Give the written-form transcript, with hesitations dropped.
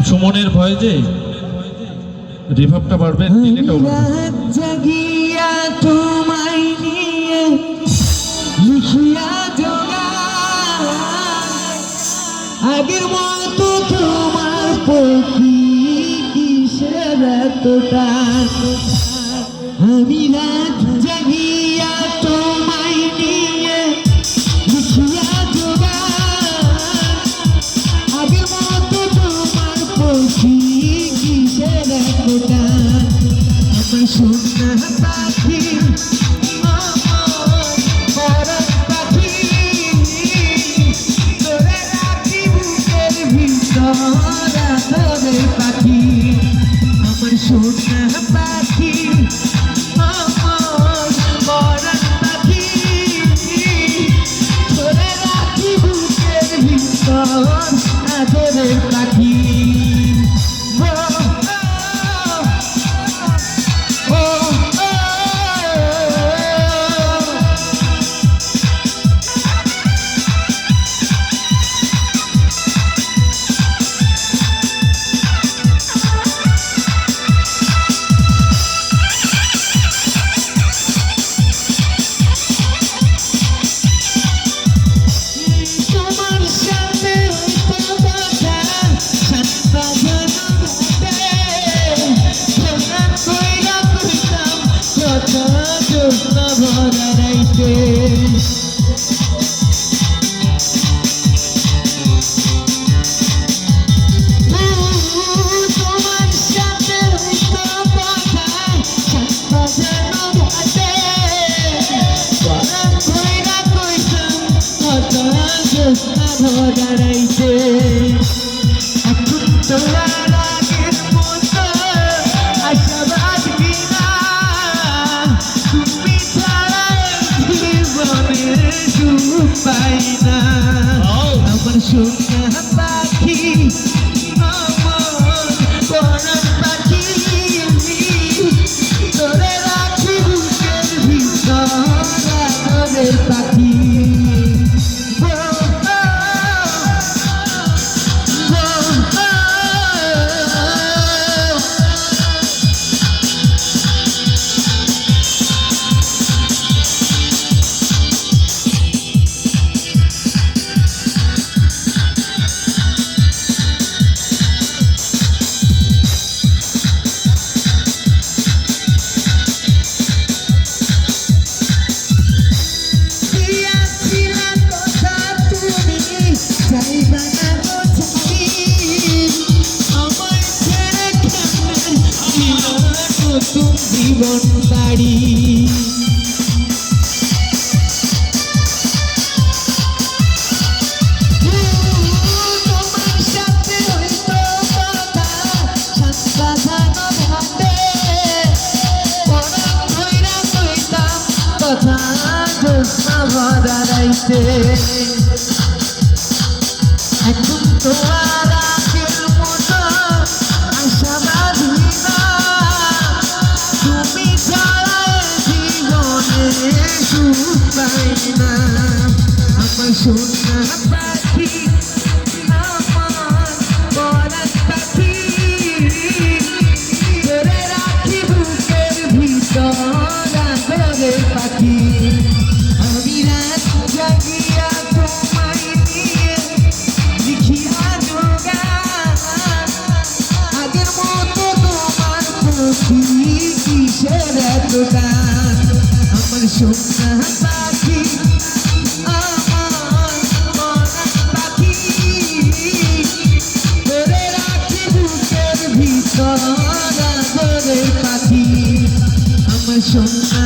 সুমনের ভয়ে যে রিভাবটা বাড়বে, ডিলেটাও বাড়বে। জাগিয়া তোমায় নিয়ে লিখিয়া জোগা আগের মতো তোমার প্রতি কিসের এতটা আমি রাত জাগিয়া তোমায় নিয়ে লিখিয়া জোগা আগের মতো তোমার প্রতি কিসের এতটা আমার সোনা পাখি পরাণ পাখি তোরে রাখি বুকের ভিতর তোরে পাখি আমার সোনা পাখি পরাণ পাখি তোরে রাখি বুকের ভিতর তোরে পাখি দাঁড়াইছে এখন তোমার আগের মতো আশাবাদ কিনা তুমি ছাড়া জীবনে সুখ পাই না আমার সোনা পাখি আমার পরাণ পাখি তোরে রাখি বুকের ভিতর তোরে পাখি জীবন বাড়ি তোমার সাথে হইতো কথা সাজানো ঘাটে পরাণ ধইরা কইতাম কথা জ্যোৎস্না ভরা রাইতে এখন তোমার আগের মতো আশাবাদী না তুমি ছাড়া জীবনে সুখ পাই না আমার সোনা পাখি আমার পরাণ পাখি তোরে রাখি বুকের ভিতর তোরে পাখি আমি রাত জাগিয়া তোমায় নিয়ে লিখিয়া জোগা আগের মতো তোমার প্রতি কিসের এতটা আমার সোনা পাখি আমার পরাণ পাখি তোরে রাখি বুকের ভিতর তোরে পাখি আমার সোনা